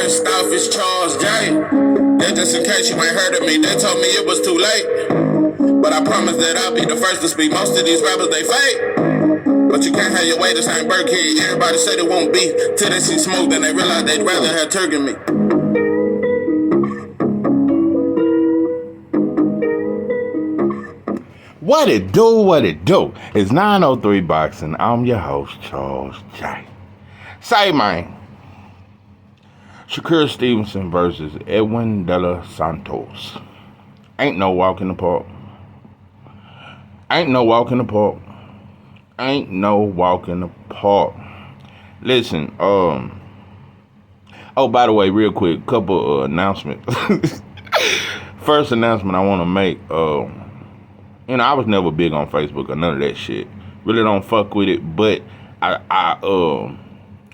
First off, it's Charles J. That just in case you ain't heard of me, they told me it was too late. But I promise that I'll be the first to speak. Most of these rappers, they fake. But you can't have your way, this ain't Burke Kid. Everybody said it won't be till they see smoke, then they realize they'd rather have turkey meat. What it do, what it do? It's 903 Boxing. I'm your host, Charles J. Say, man. Shakur Stevenson versus Edwin de Santos. Ain't no walk in the park. Ain't no walk in the park. Ain't no walk in the park. Listen, oh, by the way, real quick, couple announcements. First announcement I want to make, you know, I was never big on Facebook or none of that shit. Really don't fuck with it, but I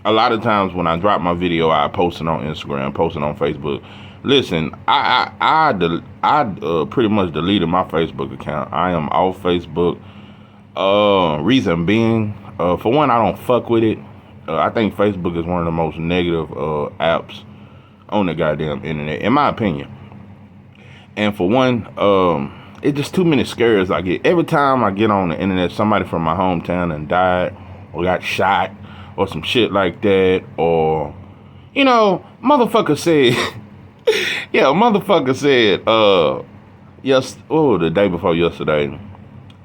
a lot of times when I drop my video, I post it on Instagram, post it on Facebook. Listen, I pretty much deleted my Facebook account. I am off Facebook. Reason being, for one, I don't fuck with it. I think Facebook is one of the most negative apps on the goddamn internet, in my opinion. And for one, it's just too many scares I get. Every time I get on the internet, somebody from my hometown and died or got shot or some shit like that, or, you know, motherfucker said, the day before yesterday,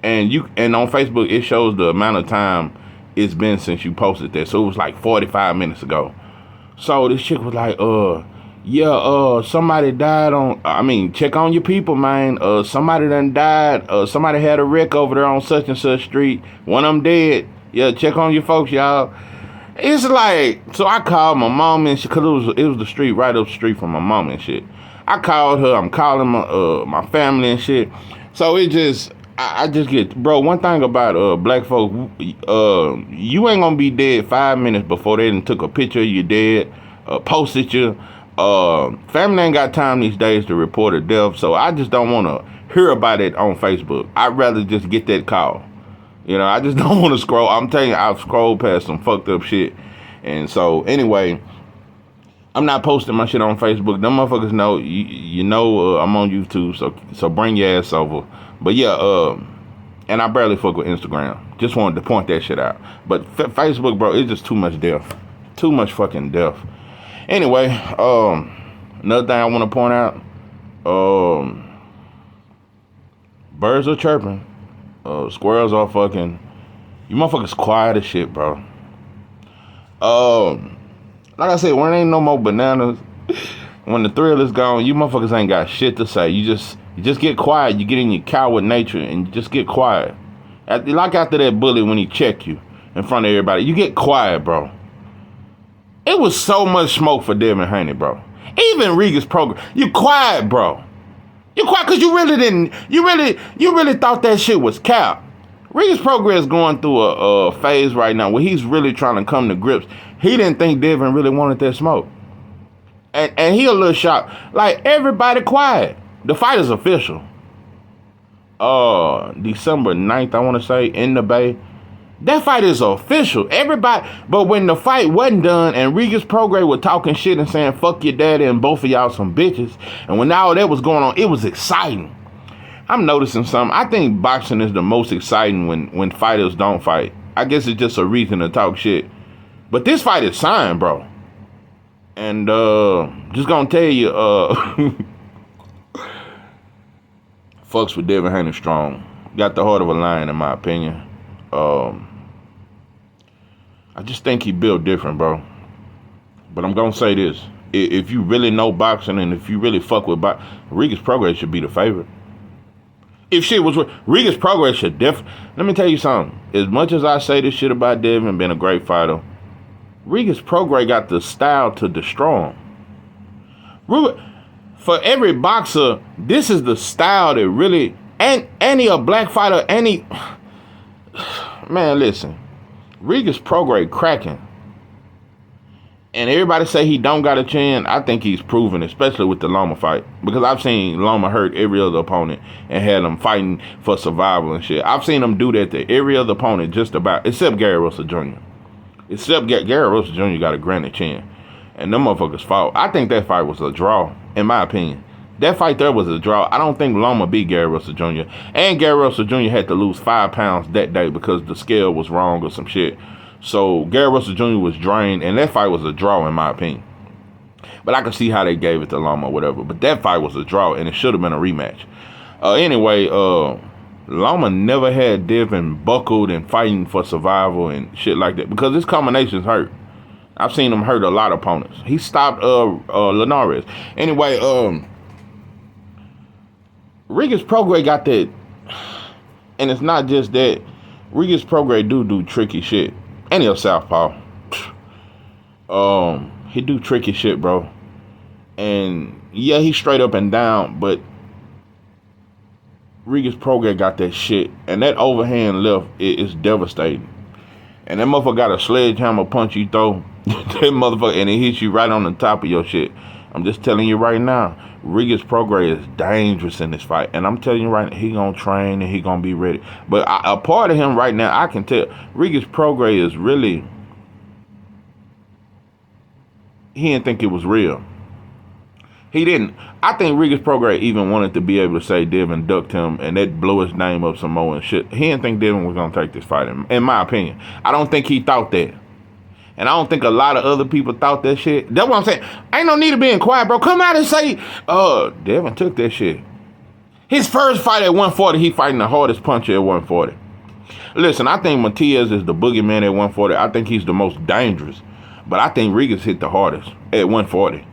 and on Facebook it shows the amount of time it's been since you posted that, so it was like 45 minutes ago. So this chick was like, somebody died check on your people, man. Somebody done died. Somebody had a wreck over there on such and such street. One of them dead. Yeah, check on your folks, y'all. It's like, so I called my mom and shit, cause it was the street right up the street from my mom and shit. I called her. I'm calling my family and shit. So it just, I just get, bro. One thing about black folk, you ain't gonna be dead 5 minutes before they done took a picture of you dead, posted you. Family ain't got time these days to report a death, so I just don't want to hear about it on Facebook. I'd rather just get that call. You know, I just don't want to scroll. I'm telling you, I've scrolled past some fucked up shit. And so, anyway, I'm not posting my shit on Facebook. Them motherfuckers know, you know, I'm on YouTube, so bring your ass over. But yeah, and I barely fuck with Instagram. Just wanted to point that shit out. But Facebook, bro, it's just too much death. Too much fucking death. Anyway, another thing I want to point out, birds are chirping. Squirrels are fucking, you motherfuckers quiet as shit, bro. Like I said, when there ain't no more bananas, when the thrill is gone, you motherfuckers ain't got shit to say. You just get quiet. You get in your coward nature and you just get quiet. Like after that bully when he checked you in front of everybody, you get quiet, bro. It was so much smoke for Devin Haney, bro. Even Regis Prograis, you quiet, bro. You quiet because you really thought that shit was cap. Regis Prograis is going through a phase right now where he's really trying to come to grips. He didn't think Devin really wanted that smoke. And he a little shocked. Like, everybody quiet. The fight is official. December 9th, I want to say, in the Bay. That fight is official. Everybody, but when the fight wasn't done and Regis Prograis was talking shit and saying, fuck your daddy and both of y'all some bitches, and when all that was going on, it was exciting. I'm noticing something. I think boxing is the most exciting when fighters don't fight. I guess it's just a reason to talk shit. But this fight is signed, bro. And just gonna tell you, fucks with Devin Haney strong. Got the heart of a lion, in my opinion. I just think he built different, bro. But I'm gonna say this: if you really know boxing and if you really fuck with boxing, Regis Prograis should be the favorite. If shit was Regis Prograis should let me tell you something. As much as I say this shit about Devin being a great fighter, Regis Prograis got the style to destroy him. For every boxer, this is the style that really, and any a black fighter, man, listen, Regis Prograis cracking. And everybody say he don't got a chin. I think he's proven, especially with the Loma fight. Because I've seen Loma hurt every other opponent and had them fighting for survival and shit. I've seen him do that to every other opponent just about, except Gary Russell Jr. Gary Russell Jr. got a granite chin. and them motherfuckers fought. I think that fight was a draw, in my opinion. That fight there was a draw. I don't think Loma beat Gary Russell Jr. And Gary Russell Jr. had to lose 5 pounds that day because the scale was wrong or some shit. So Gary Russell Jr. was drained, and that fight was a draw, in my opinion. But I can see how they gave it to Loma or whatever. But that fight was a draw, and it should have been a rematch. Anyway, Loma never had Devin buckled and fighting for survival and shit like that because his combinations hurt. I've seen him hurt a lot of opponents. He stopped Linares. Anyway, Regis Prograis got that, and it's not just that. Regis Prograis do tricky shit, and he'll southpaw. He do tricky shit, bro. And yeah, he's straight up and down, but Regis Prograis got that shit, and that overhand left is devastating. And that motherfucker got a sledgehammer punch you throw, that motherfucker, and it hits you right on the top of your shit. I'm just telling you right now, Regis Prograis is dangerous in this fight. And I'm telling you right now, he gonna train and he gonna be ready. But a part of him right now, I can tell, Regis Prograis is really, he didn't think it was real. He didn't. I think Regis Prograis even wanted to be able to say Devin ducked him and that blew his name up some more and shit. He didn't think Devin was gonna take this fight, in my opinion. I don't think he thought that. And I don't think a lot of other people thought that shit. That's what I'm saying. Ain't no need of being quiet, bro. Come out and say, Devin took that shit. His first fight at 140, he fighting the hardest puncher at 140. Listen, I think Matias is the boogeyman at 140. I think he's the most dangerous. But I think Regis hit the hardest at 140.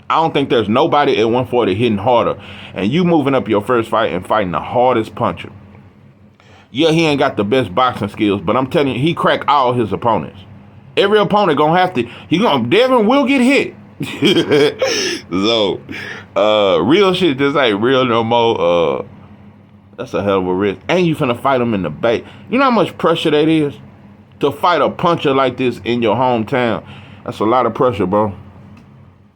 I don't think there's nobody at 140 hitting harder. And you moving up your first fight and fighting the hardest puncher. Yeah, he ain't got the best boxing skills, but I'm telling you, he cracked all his opponents. Every opponent gonna have to. Devin will get hit. So, real shit just ain't real no more. That's a hell of a risk. And you finna fight him in the Bay. You know how much pressure that is to fight a puncher like this in your hometown. That's a lot of pressure, bro.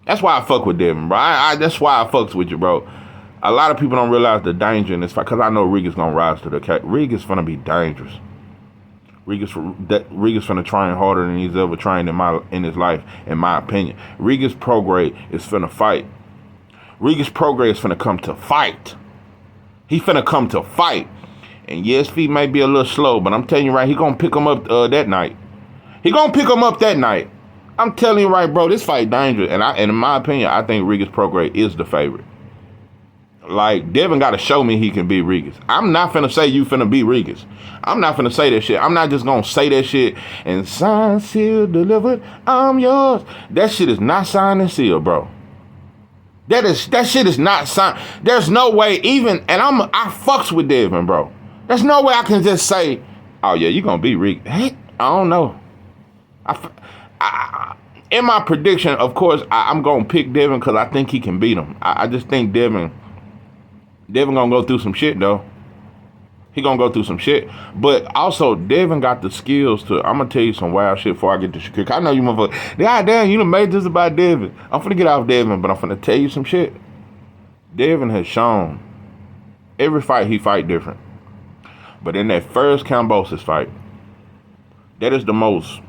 That's why I fuck with Devin, bro. That's why I fucks with you, bro. A lot of people don't realize the danger in this fight because I know Regis gonna rise to the cat. Regis finna be dangerous. Regis finna train harder than he's ever trained in his life, in my opinion. Regis Prograis is finna fight. Regis Prograis is finna come to fight. He finna come to fight. And yes, feet may be a little slow, but I'm telling you right, he gonna pick him up that night. He gonna pick him up that night. I'm telling you right, bro, this fight dangerous. And in my opinion, I think Regis Prograis is the favorite. Like, Devin got to show me he can beat Regis. I'm not finna say you finna beat Regis. I'm not finna say that shit. I'm not just gonna say that shit and sign, sealed, delivered, I'm yours. That shit is not signed and sealed, bro. That shit is not signed. There's no way even, and I fucks with Devin, bro. There's no way I can just say, oh yeah, you gonna beat Regis. Hey, I don't know. In my prediction, of course, I'm gonna pick Devin because I think he can beat him. I just think Devin gonna go through some shit though. He gonna go through some shit. But also, Devin got the skills to, I'm gonna tell you some wild shit before I get to Shakur. I know you motherfuckers, God damn, you done made this about Devin. I'm finna get off Devin, but I'm finna tell you some shit. Devin has shown every fight he fight different. But in that first Cambosis fight, that is the most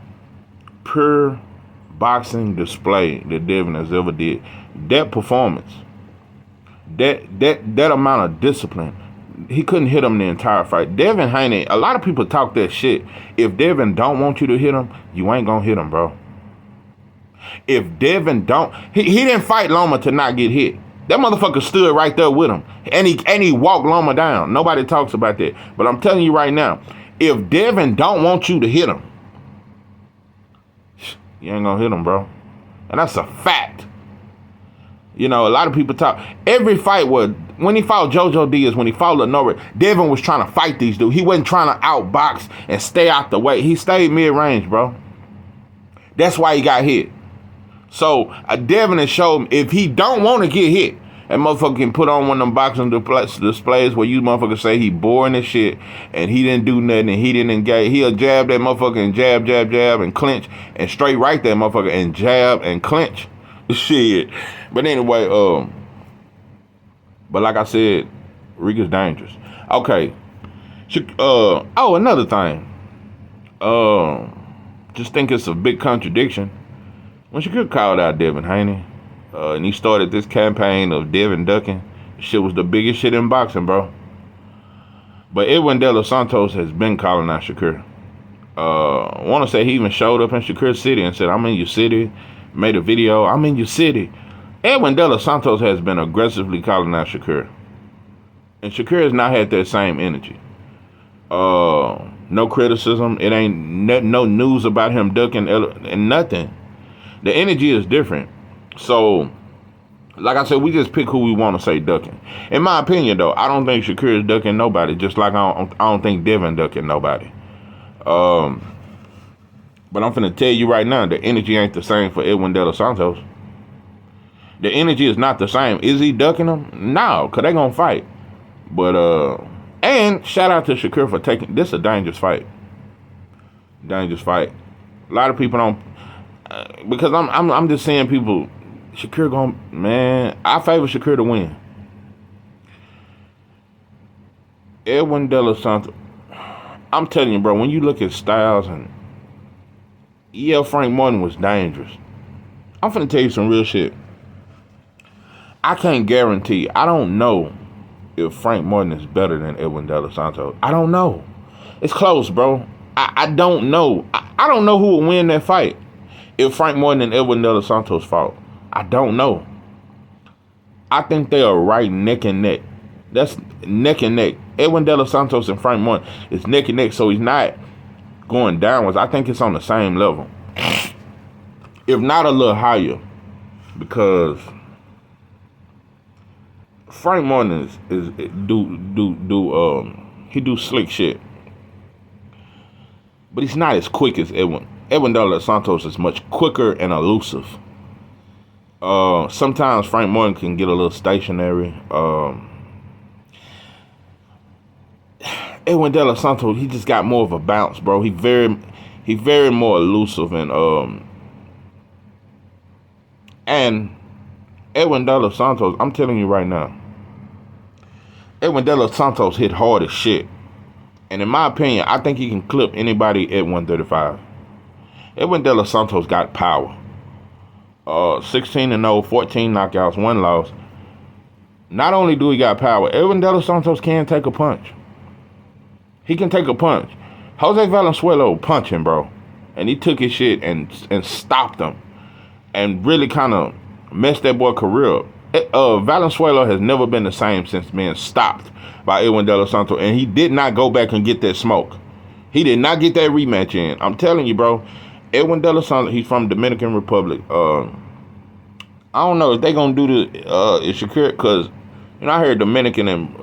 pure boxing display that Devin has ever did. That performance, that amount of discipline, he couldn't hit him the entire fight. Devin Haney, a lot of people talk that shit. If Devin don't want you to hit him, you ain't gonna hit him, bro. If Devin don't, he didn't fight Loma to not get hit. That motherfucker stood right there with him, and he walked Loma down. Nobody talks about that, but I'm telling you right now, if Devin don't want you to hit him, you ain't gonna hit him, bro. And that's a fact. You know, a lot of people talk. Every fight when he fought JoJo Diaz, when he fought Lenore, Devin was trying to fight these dudes. He wasn't trying to outbox and stay out the way. He stayed mid-range, bro. That's why he got hit. So Devin has shown if he don't want to get hit, that motherfucker can put on one of them boxing displays where you motherfuckers say he boring as shit and he didn't do nothing and he didn't engage. He'll jab that motherfucker and jab and clinch and straight right that motherfucker and jab and clinch. Shit. But anyway, but like I said, Regis dangerous. Okay. Another thing. Just think it's a big contradiction. When Shakur called out Devin Haney, and he started this campaign of Devin ducking, shit was the biggest shit in boxing, bro. But Edwin De Los Santos has been calling out Shakur. I want to say he even showed up in Shakur City and said, I'm in your city, made a video, I'm in your city. Edwin De Los Santos has been aggressively calling out Shakur. And Shakur has not had that same energy. No criticism. It ain't no news about him ducking and nothing. The energy is different. So, like I said, we just pick who we want to say ducking. In my opinion, though, I don't think Shakur is ducking nobody, just like I don't think Devin ducking nobody. But I'm finna tell you right now, the energy ain't the same for Edwin De Los Santos. The energy is not the same. Is he ducking them? No, because they gonna fight. But, and shout out to Shakur for taking, this a dangerous fight. Dangerous fight. A lot of people don't, because I'm just saying people, Shakur gonna, man, I favor Shakur to win. Edwin De Los Santos, I'm telling you, bro, when you look at styles and, yeah, Frank Martin was dangerous. I'm finna tell you some real shit. I can't guarantee, I don't know if Frank Martin is better than Edwin De Los Santos. I don't know. It's close, bro. I don't know. I don't know who will win that fight if Frank Martin and Edwin De Los Santos fought. I don't know. I think they are right neck and neck. That's neck and neck. Edwin De Los Santos and Frank Martin is neck and neck, so he's not going downwards. I think it's on the same level, if not a little higher, because Frank Martin is he do slick shit, but he's not as quick as Edwin. Edwin De Los Santos is much quicker and elusive. Sometimes Frank Martin can get a little stationary. Edwin De Los Santos, he just got more of a bounce, bro. He very more elusive and Edwin De Los Santos, I'm telling you right now, Edwin De Los Santos hit hard as shit. And in my opinion, I think he can clip anybody at 135. Edwin De Los Santos got power. 16-0, 14 knockouts, 1 loss. Not only do he got power, Edwin De Los Santos can take a punch. He can take a punch. Jose Valenzuela punching, bro. And he took his shit and stopped him. And really kind of messed that boy career up. Valenzuela has never been the same since being stopped by Edwin De Los Santos. And he did not go back and get that smoke. He did not get that rematch in. I'm telling you, bro. Edwin De Los Santos, he's from Dominican Republic. I don't know if they going to do the Shakur, because, you know, I heard Dominican and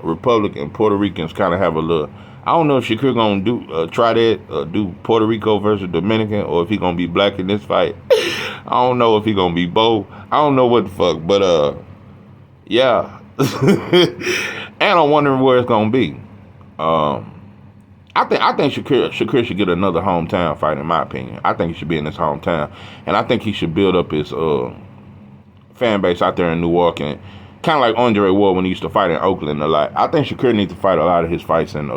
Republic and Puerto Ricans kind of have a little. I don't know if Shakur going to do try that, do Puerto Rico versus Dominican, or if he going to be black in this fight. I don't know if he going to be both. I don't know what the fuck, but yeah. And I'm wondering where it's going to be. I think Shakur should get another hometown fight, in my opinion. I think he should be in his hometown. And I think he should build up his fan base out there in Newark, and kind of like Andre Ward when he used to fight in Oakland a lot. I think Shakur needs to fight a lot of his fights in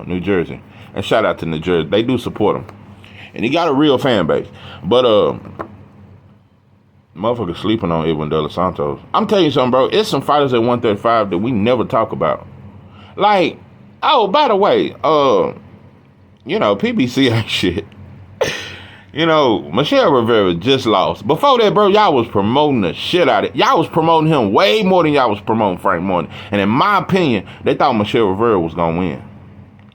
New Jersey. And shout out to New Jersey. They do support him. And he got a real fan base. But motherfuckers sleeping on Edwin De Los Santos. I'm telling you something, bro. It's some fighters at 135 that we never talk about. Like, oh, by the way, you know, PBC ain't shit. You know, Michelle Rivera just lost. Before that, bro, y'all was promoting the shit out of it. Y'all was promoting him way more than y'all was promoting Frank Martin. And in my opinion, they thought Michelle Rivera was going to win.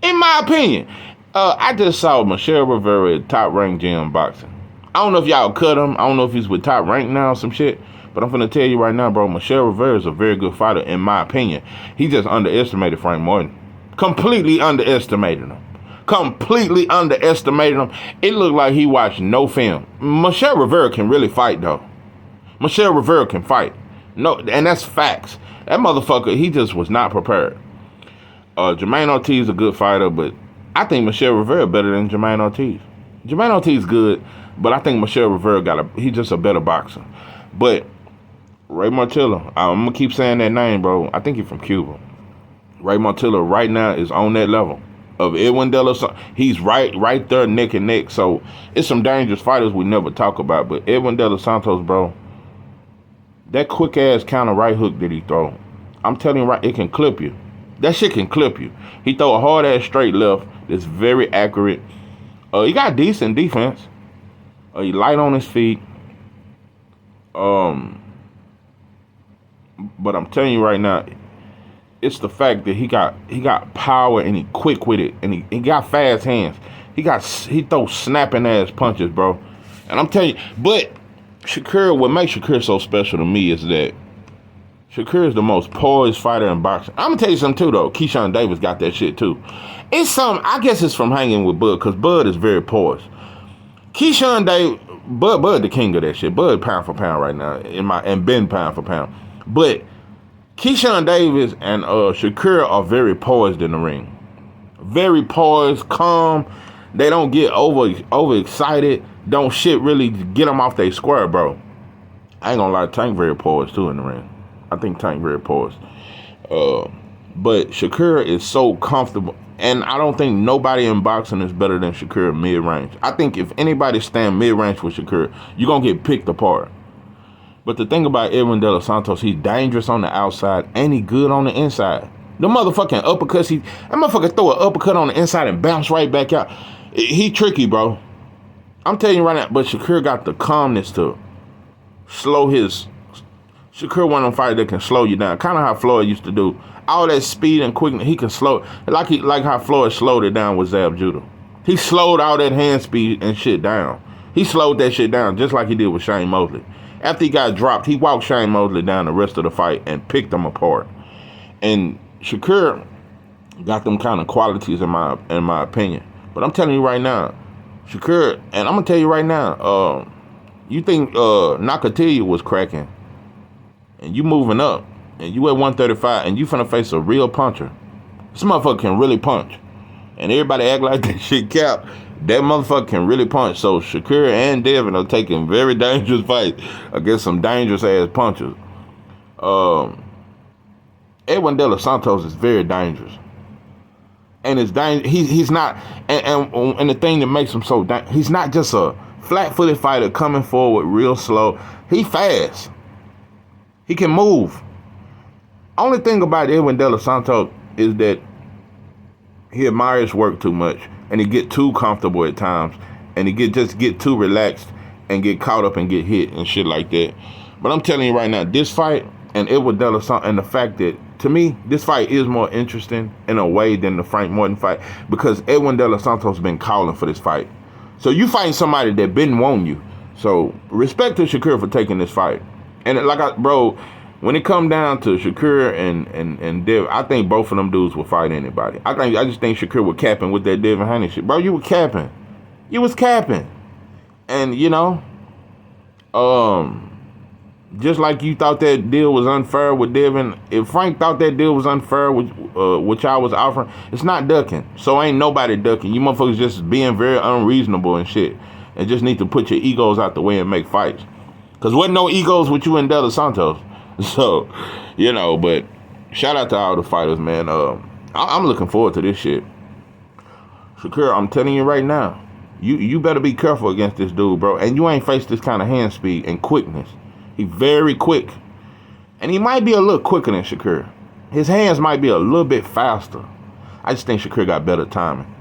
In my opinion. I just saw Michelle Rivera at Top Rank Gym Boxing. I don't know if y'all cut him. I don't know if he's with Top Rank now or some shit. But I'm finna tell you right now, bro, Michelle Rivera is a very good fighter, in my opinion. He just underestimated Frank Martin. Completely underestimated him. Completely underestimated him. It looked like he watched no film. Michelle Rivera can really fight, though. Michelle Rivera can fight. No, and that's facts. That motherfucker, he just was not prepared. Jermaine Ortiz is a good fighter, but I think Michelle Rivera better than Jermaine Ortiz. Jermaine Ortiz is good, but I think Michelle Rivera he's just a better boxer. But Ray Martilla, I'm going to keep saying that name, bro. I think he's from Cuba. Ray Martilla right now is on that level. of Edwin De La Santos. He's right there neck and neck. So it's some dangerous fighters we never talk about. But Edwin De La Santos, bro, that quick ass counter right hook that he throw, I'm telling you right, it can clip you. That shit can clip you. He throw a hard ass straight left that's very accurate. He got decent defense. He light on his feet. But I'm telling you right now, it's the fact that he got power and he quick with it and he got fast hands. He throws snapping ass punches, bro. And I'm telling you, but Shakur, what makes Shakur so special to me is that Shakur is the most poised fighter in boxing. I'm gonna tell you something too though. Keyshawn Davis got that shit too. It's some, I guess it's from hanging with Bud, because Bud is very poised. Keyshawn Davis, Bud the king of that shit. Bud pound for pound right now and been pound for pound. But Keyshawn Davis and Shakur are very poised in the ring. Very poised, calm. They don't get over excited. Don't shit really get them off their square, bro. I ain't gonna lie, Tank very poised too in the ring. I think Tank very poised. But Shakur is so comfortable. And I don't think nobody in boxing is better than Shakur mid-range. I think if anybody stand mid-range with Shakur, you're going to get picked apart. But the thing about Edwin De La Santos, he's dangerous on the outside and he good on the inside. The motherfucking uppercuts, that motherfucker throw an uppercut on the inside and bounce right back out. He tricky, bro. I'm telling you right now, but Shakur got the calmness to slow his... Shakur one of them fighters that can slow you down. Kind of how Floyd used to do. All that speed and quickness, he can slow. Like how Floyd slowed it down with Zab Judah. He slowed all that hand speed and shit down. He slowed that shit down just like he did with Shane Mosley. After he got dropped, he walked Shane Mosley down the rest of the fight and picked them apart. And Shakur got them kind of qualities in my opinion. But I'm telling you right now, Shakur, and I'm gonna tell you right now, you think Nakatilia was cracking, and you moving up, and you at 135, and you finna face a real puncher. This motherfucker can really punch. And everybody act like that shit cap. That motherfucker can really punch. So Shakur and Devin are taking very dangerous fights against some dangerous ass punchers. Edwin De La Santos is very dangerous. And it's he's not, and the thing that makes him so dangerous, he's not just a flat-footed fighter coming forward real slow. He fast. He can move. Only thing about Edwin De La Santos is that he admires work too much, and he get too comfortable at times, and he just get too relaxed and get caught up and get hit and shit like that. But I'm telling you right now, this fight and Edwin De La Santos, and the fact that, to me, this fight is more interesting in a way than the Frank Morton fight, because Edwin De La Santos been calling for this fight. So you fighting somebody that been wanting you. So respect to Shakur for taking this fight. And bro, when it come down to Shakur and Devin, I think both of them dudes will fight anybody. I just think Shakur was capping with that Devin Haney shit. Bro, you were capping. You was capping. And, you know, just like you thought that deal was unfair with Devin, if Frank thought that deal was unfair with what y'all was offering, it's not ducking. So ain't nobody ducking. You motherfuckers just being very unreasonable and shit. And just need to put your egos out the way and make fights. Because wasn't no egos with you and De La Santos. So, you know, but shout out to all the fighters, man. I'm looking forward to this shit. Shakur, I'm telling you right now, you better be careful against this dude, bro. And you ain't faced this kind of hand speed and quickness. He very quick. And he might be a little quicker than Shakur. His hands might be a little bit faster. I just think Shakur got better timing.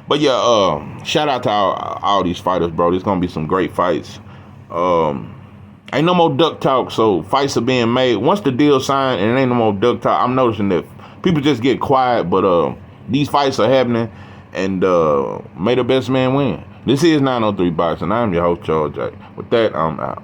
But yeah, shout out to all these fighters, bro. There's going to be some great fights. Ain't no more duck talk, so fights are being made. Once the deal signed and it ain't no more duck talk, I'm noticing that people just get quiet, but these fights are happening, and may the best man win. This is 903 Boxing. I'm your host, Charles J. With that, I'm out.